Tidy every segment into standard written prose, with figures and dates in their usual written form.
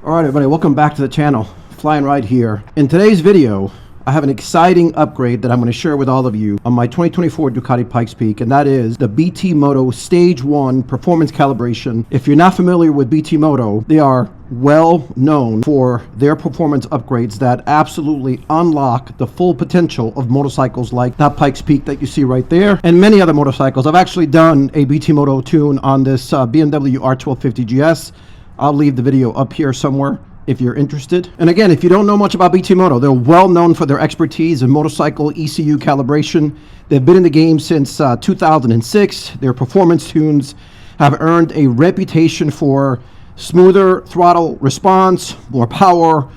Alright everybody, welcome back to the channel. Fly and Ride here. In today's video, I have an exciting upgrade that I'm going to share with all of you on my 2024 Ducati Pikes Peak, and that is the BT Moto Stage 1 Performance Calibration. If you're not familiar with BT Moto, they are well known for their performance upgrades that absolutely unlock the full potential of motorcycles like that Pikes Peak that you see right there, and many other motorcycles. I've actually done a BT Moto tune on this BMW R1250 GS. I'll leave the video up here somewhere if you're interested. And again, if you don't know much about BT Moto, they're well known for their expertise in motorcycle ECU calibration. They've been in the game since 2006. Their performance tunes have earned a reputation for smoother throttle response, more power,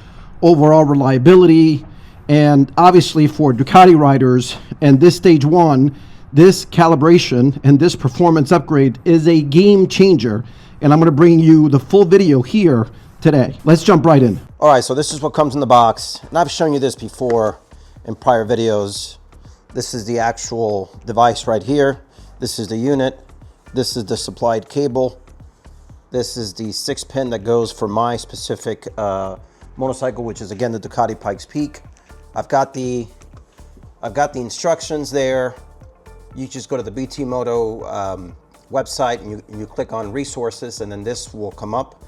overall reliability, and obviously for Ducati riders and this Stage 1, this calibration and this performance upgrade is a game changer. And I'm going to bring you the full video here today. Let's jump right in. All right, so this is what comes in the box. And I've shown you this before in prior videos. This is the actual device right here. This is the unit. This is the supplied cable. This is the 6-pin that goes for my specific motorcycle, which is again the Ducati Pikes Peak. I've got the instructions there. You just go to the BT Moto website and you click on resources, and then this will come up.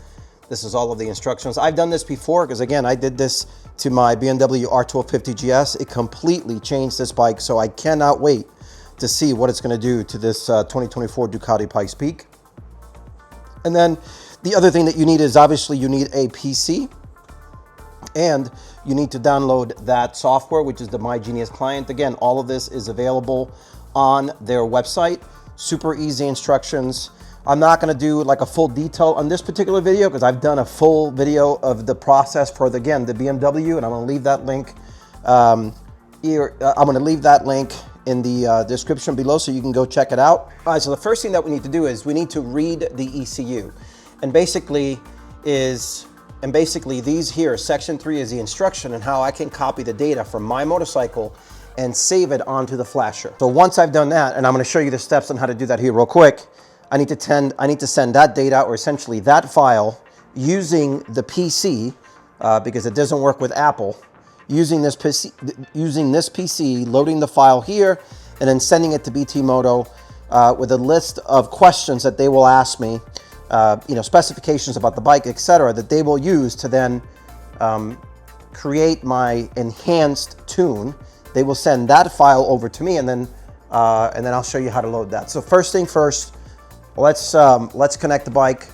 This is all of the instructions. I've done this before because again, I did this to my BMW R1250 GS. It completely changed this bike, so I cannot wait to see what it's going to do to this 2024 Ducati Pikes Peak. And then the other thing that you need is obviously you need a PC, and you need to download that software, which is the My Genius client. Again, all of this is available on their website. Super easy instructions. I'm not going to do like a full detail on this particular video because I've done a full video of the process for the BMW, and I'm going to leave that link in the description below so you can go check it out. All right, so the first thing that we need to do is we need to read the ECU, and basically these here, section 3 is the instruction and how I can copy the data from my motorcycle and save it onto the flasher. So once I've done that, and I'm going to show you the steps on how to do that here real quick, I need to send that data, or essentially that file, using the PC because it doesn't work with Apple. Using this PC, loading the file here, and then sending it to BT Moto with a list of questions that they will ask me, specifications about the bike, etc., that they will use to then create my enhanced tune. They will send that file over to me, and then I'll show you how to load that. So first thing first, let's connect the bike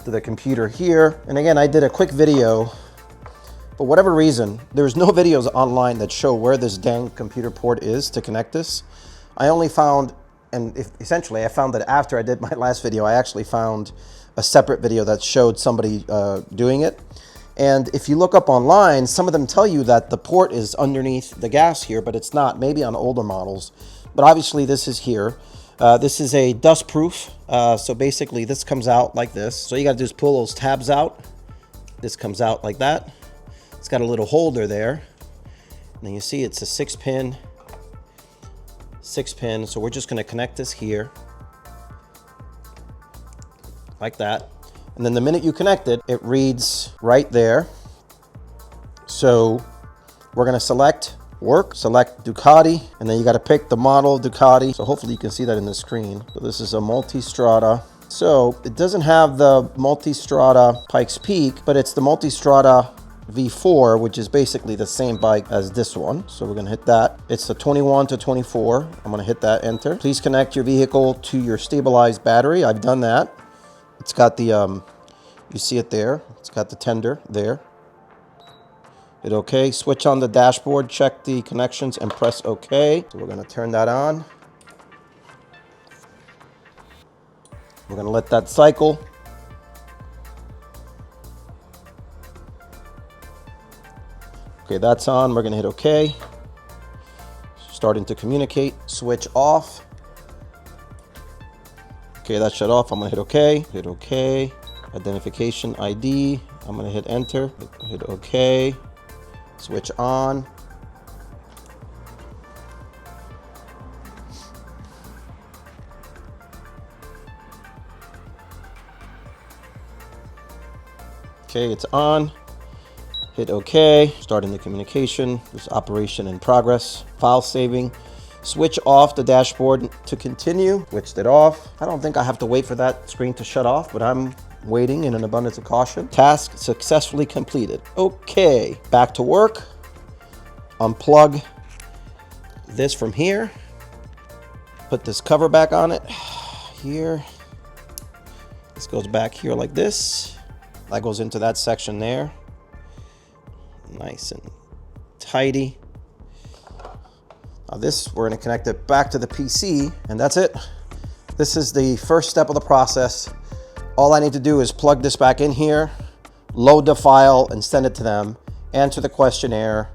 to the computer here. And again, I did a quick video. For whatever reason, there's no videos online that show where this dang computer port is to connect this. I only found, essentially I found that after I did my last video, I actually found a separate video that showed somebody doing it. And if you look up online, some of them tell you that the port is underneath the gas here, but it's not, maybe on older models. But obviously this is here. This is a dust proof. So basically this comes out like this. So you gotta do is pull those tabs out. This comes out like that. It's got a little holder there. And then you see it's a 6-pin. So we're just gonna connect this here. Like that. And then the minute you connect it, it reads right there. So we're gonna select work, select Ducati, and then you gotta pick the model Ducati. So hopefully you can see that in the screen. So this is a Multistrada. So it doesn't have the Multistrada Pikes Peak, but it's the Multistrada V4, which is basically the same bike as this one. So we're gonna hit that. It's the 21 to 24. I'm gonna hit that, enter. Please connect your vehicle to your stabilized battery. I've done that. It's got the, you see it there. It's got the tender there. Hit OK. Switch on the dashboard, check the connections, and press OK. So we're going to turn that on. We're going to let that cycle. Okay, that's on. We're going to hit OK. Starting to communicate. Switch off. Okay, that shut off. I'm gonna hit OK. Hit OK. Identification ID. I'm gonna hit enter. Hit OK. Switch on. Okay, it's on. Hit OK. Starting the communication. There's operation in progress. File saving. Switch off the dashboard to continue. Switched it off. I don't think I have to wait for that screen to shut off, but I'm waiting in an abundance of caution. Task successfully completed. Okay, back to work. Unplug this from here. Put this cover back on it. Here. This goes back here like this. That goes into that section there. Nice and tidy. Now this, we're going to connect it back to the PC, and that's it. This is the first step of the process. All I need to do is plug this back in here, load the file and send it to them, answer the questionnaire,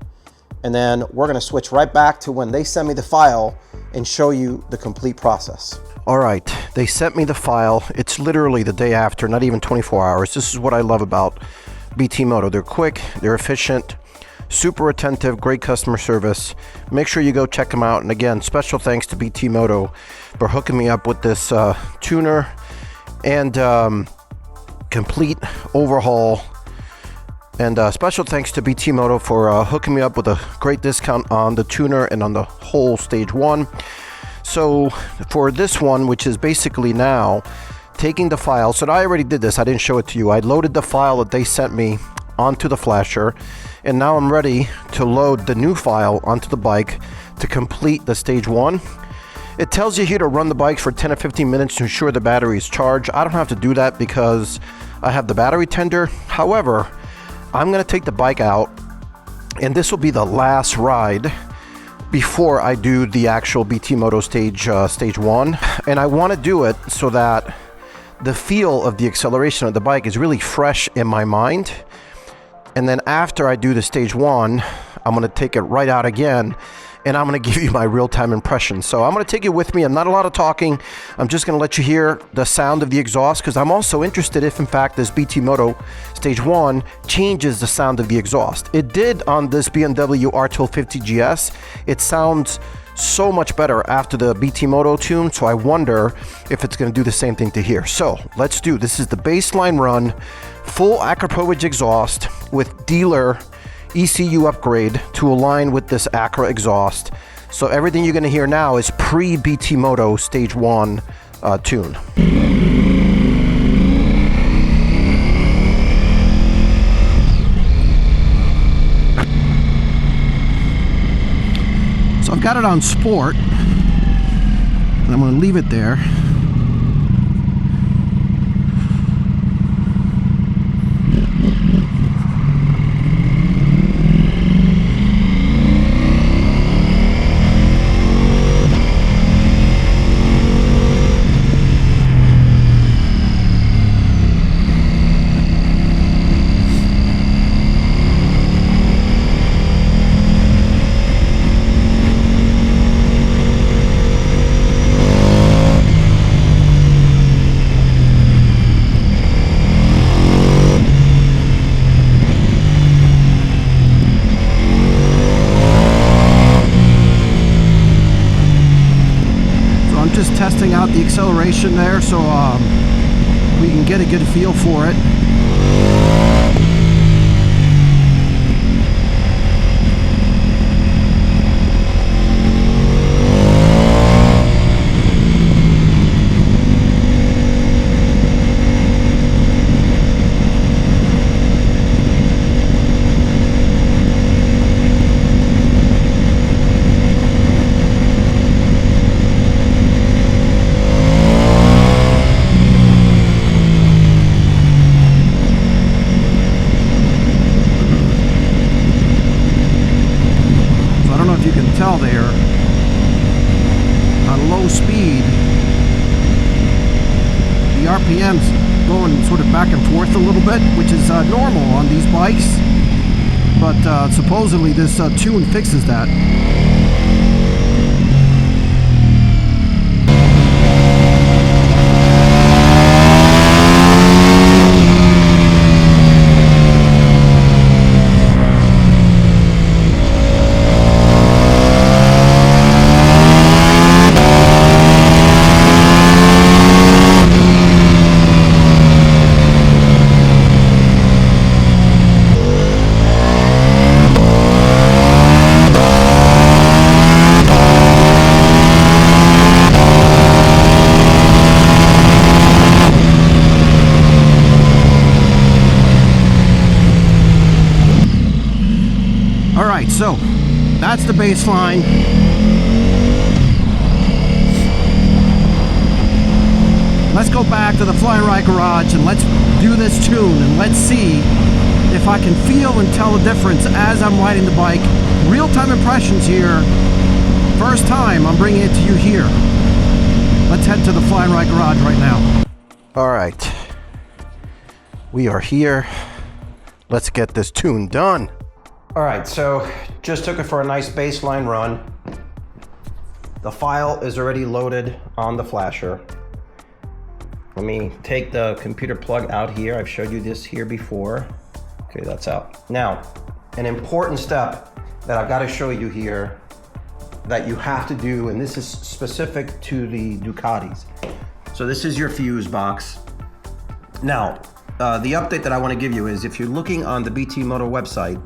and then we're going to switch right back to when they send me the file and show you the complete process. All right, they sent me the file. It's literally the day after, not even 24 hours. This is what I love about BT Moto. They're quick, they're efficient, super attentive, great customer service. Make sure you go check them out. And again, special thanks to BT Moto for hooking me up with this tuner and complete overhaul. And special thanks to BT Moto for hooking me up with a great discount on the tuner and on the whole stage 1. So for this one, which is basically now taking the file, so I already did this, I didn't show it to you. I loaded the file that they sent me onto the flasher, and now I'm ready to load the new file onto the bike to complete the stage 1. It tells you here to run the bike for 10 to 15 minutes to ensure the battery is charged. I don't have to do that because I have the battery tender. However, I'm going to take the bike out, and this will be the last ride before I do the actual BT Moto stage 1. And I want to do it so that the feel of the acceleration of the bike is really fresh in my mind. And then after I do the stage 1, I'm going to take it right out again, and I'm going to give you my real-time impression. So I'm going to take you with me. I'm not a lot of talking. I'm just going to let you hear the sound of the exhaust, because I'm also interested if, in fact, this BT Moto Stage 1 changes the sound of the exhaust. It did on this BMW R1250 GS. It sounds so much better after the BT Moto tune, so I wonder if it's going to do the same thing to here. So let's do, this is the baseline run, full Acroprovage exhaust with dealer ECU upgrade to align with this Acura exhaust. So everything you're going to hear now is pre-BT Moto Stage 1 tune. So I've got it on sport, and I'm going to leave it there. Just testing out the acceleration there so we can get a good feel for it. Tell there on low speed the RPM's going sort of back and forth a little bit, which is normal on these bikes, but supposedly this tune fixes that. so that's the baseline. Let's go back to the Fly&RIDE garage and let's do this tune and let's see if I can feel and tell the difference as I'm riding the bike. Real-time impressions here. First time I'm bringing it to you here. Let's head to the Fly&RIDE garage right now. All right, we are here. Let's get this tune done. All right, so just took it for a nice baseline run. The file is already loaded on the flasher. Let me take the computer plug out here. I've showed you this here before. Okay, that's out. Now, an important step that I've got to show you here that you have to do, and this is specific to the Ducatis. So this is your fuse box. Now, the update that I want to give you is if you're looking on the BT Moto website,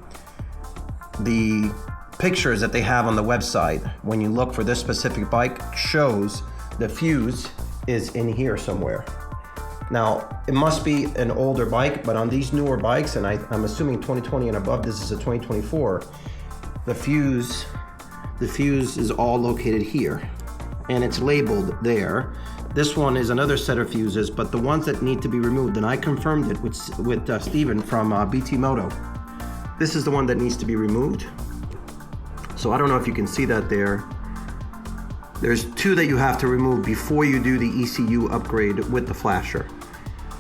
the pictures that they have on the website, when you look for this specific bike, shows the fuse is in here somewhere. Now, it must be an older bike, but on these newer bikes, and I'm assuming 2020 and above, this is a 2024, the fuse is all located here, and it's labeled there. This one is another set of fuses, but the ones that need to be removed, and I confirmed it with Steven from BT Moto. This is the one that needs to be removed. So I don't know if you can see that there. There's two that you have to remove before you do the ECU upgrade with the flasher.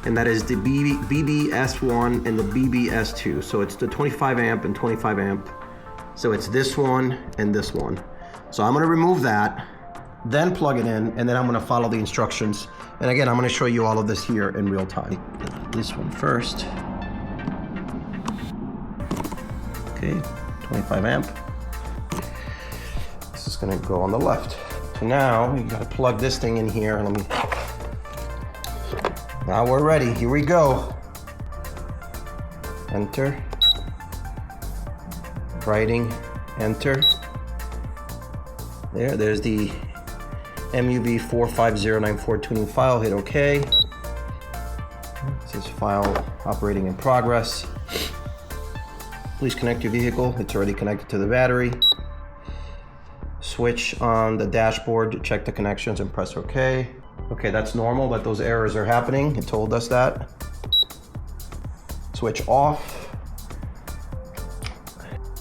And that is the BBS1 and the BBS2. So it's the 25 amp and 25 amp. So it's this one and this one. So I'm gonna remove that, then plug it in, and then I'm gonna follow the instructions. And again, I'm gonna show you all of this here in real time. This one first. Okay, 25 amp. This is gonna go on the left. So now you gotta plug this thing in here. Now we're ready, here we go. Enter. Writing, enter. There's the MUV 45094 tuning file, hit OK. It says file operating in progress. Please connect your vehicle, it's already connected to the battery. Switch on the dashboard, check the connections and press OK. Okay, that's normal that those errors are happening. It told us that. Switch off.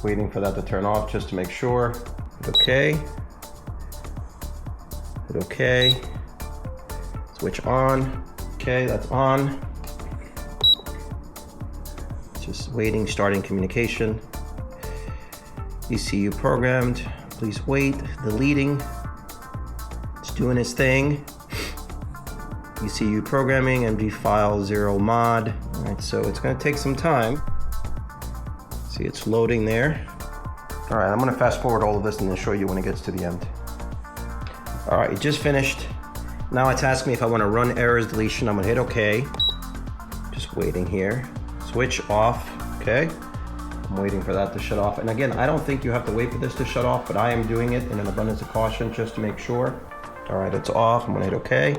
Waiting for that to turn off just to make sure. Hit OK. Hit OK. Switch on. Okay, that's on. Just waiting, starting communication. ECU programmed. Please wait. Deleting. It's doing its thing. ECU programming, MD file 0 mod. All right, so it's going to take some time. See, it's loading there. All right, I'm going to fast forward all of this and then show you when it gets to the end. All right, it just finished. Now it's asking me if I want to run errors deletion. I'm going to hit OK. Just waiting here. Switch off. Okay. I'm waiting for that to shut off. And again, I don't think you have to wait for this to shut off, but I am doing it in an abundance of caution just to make sure. All right, it's off. I'm going to hit OK.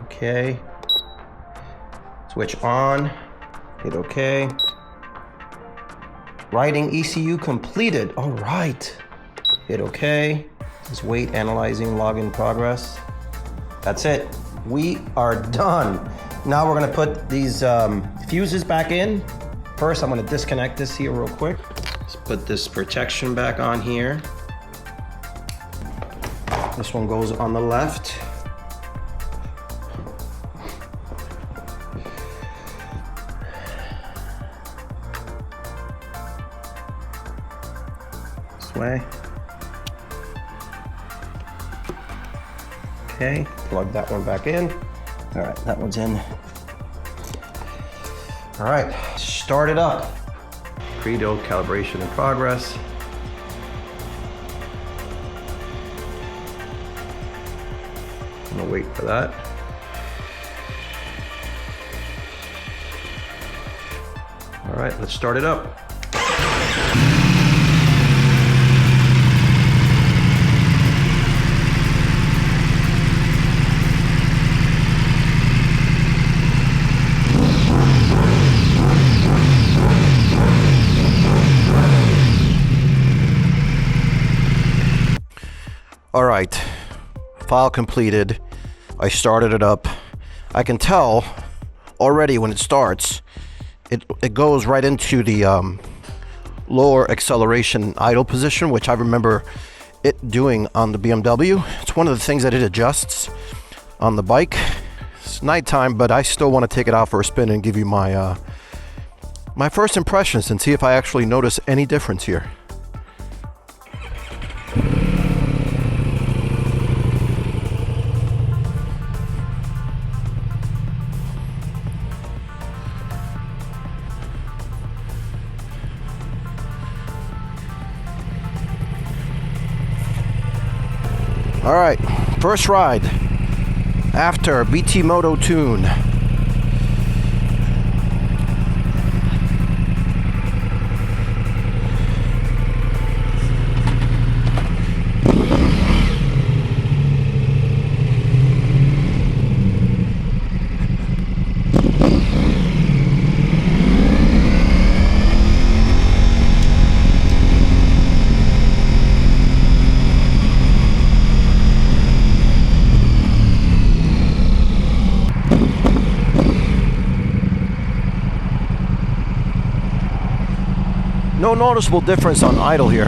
Okay. Switch on. Hit OK. Writing ECU completed. All right. Hit OK. Just wait, analyzing, log in progress. That's it. We are done. Now we're gonna put these fuses back in. First, I'm gonna disconnect this here real quick. Let's put this protection back on here. This one goes on the left. This way. Okay, plug that one back in. All right, that one's in. All right, start it up. Preload calibration in progress. I'm gonna wait for that. All right, let's start it up. File completed. I started it up. I can tell already when it starts, it goes right into the lower acceleration idle position, which I remember it doing on the BMW. It's one of the things that it adjusts on the bike. It's nighttime, but I still want to take it out for a spin and give you my my first impressions and see if I actually notice any difference here. All right, first ride after BT Moto tune. No noticeable difference on idle here.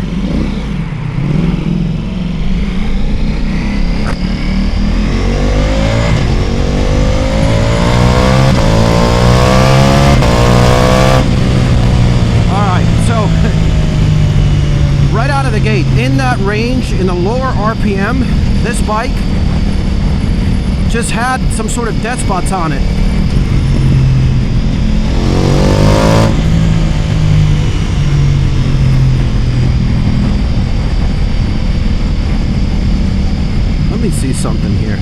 Alright, so right out of the gate, in that range, in the lower RPM, this bike just had some sort of dead spots on it. Let me see something here.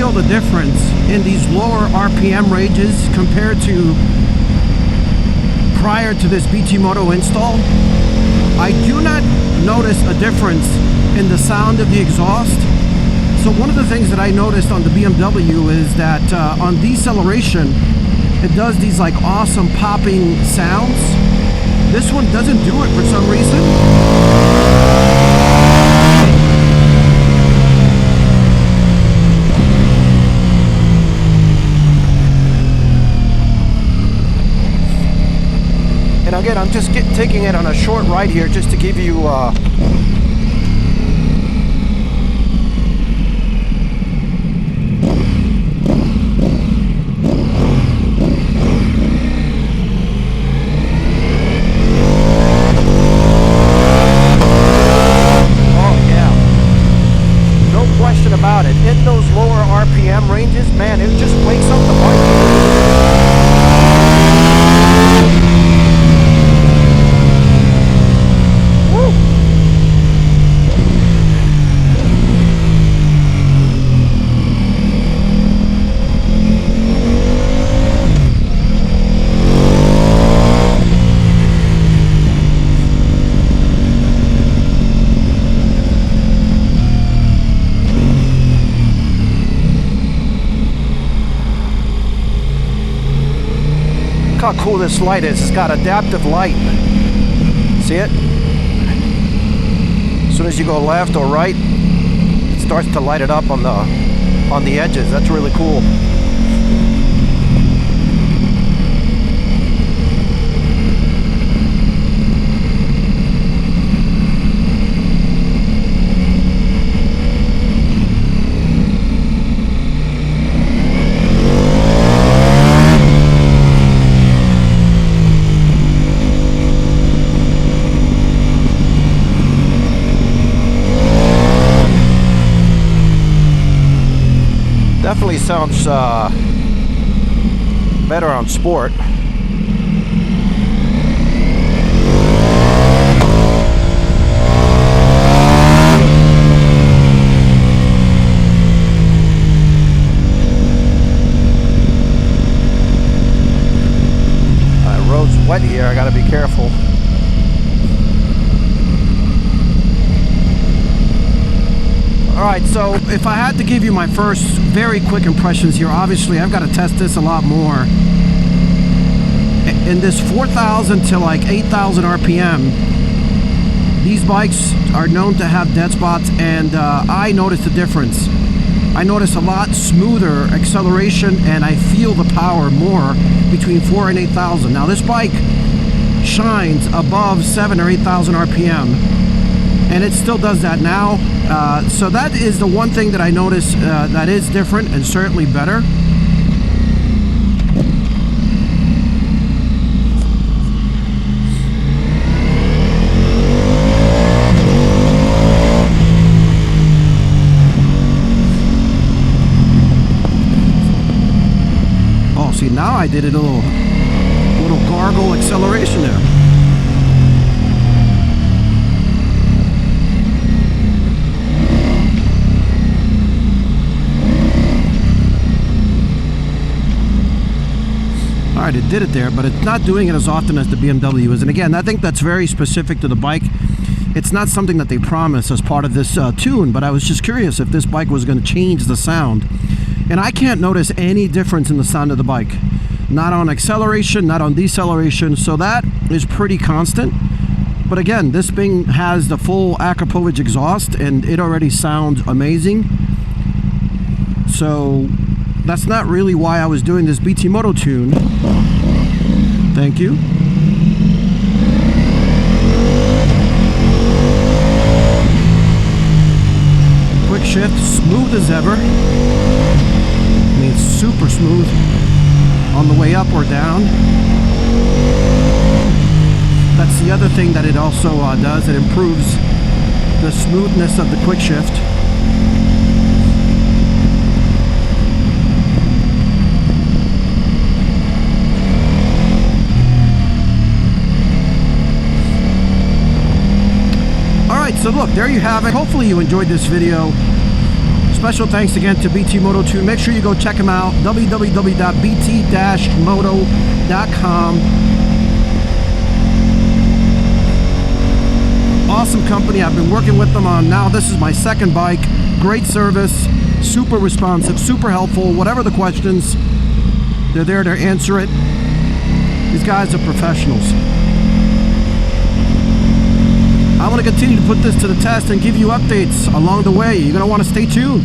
The difference in these lower RPM ranges compared to prior to this BT Moto install. I do not notice a difference in the sound of the exhaust. So one of the things that I noticed on the BMW is that on deceleration it does these like awesome popping sounds. This one doesn't do it for some reason. And again, I'm just taking it on a short ride here just to give you about it. In those lower RPM ranges, man, it just wakes up the bike. Woo! Look how cool this light is. It's got adaptive light. See it? As soon as you go left or right, it starts to light it up on the edges. That's really cool. Definitely sounds better on sport. Road's wet here, I gotta be careful. Alright, so if I had to give you my first very quick impressions here, obviously I've got to test this a lot more. In this 4,000 to like 8,000 RPM, these bikes are known to have dead spots, and I noticed a difference. I notice a lot smoother acceleration, and I feel the power more between 4 and 8,000. Now this bike shines above 7 or 8,000 RPM, and it still does that now. So that is the one thing that I notice that is different and certainly better. Oh, see, now I did it a little gargle acceleration there. Alright, it did it there, but it's not doing it as often as the BMW is. And again, I think that's very specific to the bike. It's not something that they promise as part of this tune, but I was just curious if this bike was going to change the sound. And I can't notice any difference in the sound of the bike. Not on acceleration, not on deceleration, so that is pretty constant. But again, this thing has the full Akrapovic exhaust, and it already sounds amazing. So that's not really why I was doing this BT Moto tune. Thank you. Quick shift, smooth as ever. I mean, super smooth on the way up or down. That's the other thing that it also does. It improves the smoothness of the quick shift. So look, there you have it. Hopefully you enjoyed this video. Special thanks again to BT Moto 2. Make sure you go check them out. www.bt-moto.com. Awesome company. I've been working with them on now. This is my second bike. Great service. Super responsive. Super helpful. Whatever the questions, they're there to answer it. These guys are professionals. I want to continue to put this to the test and give you updates along the way. You're going to want to stay tuned.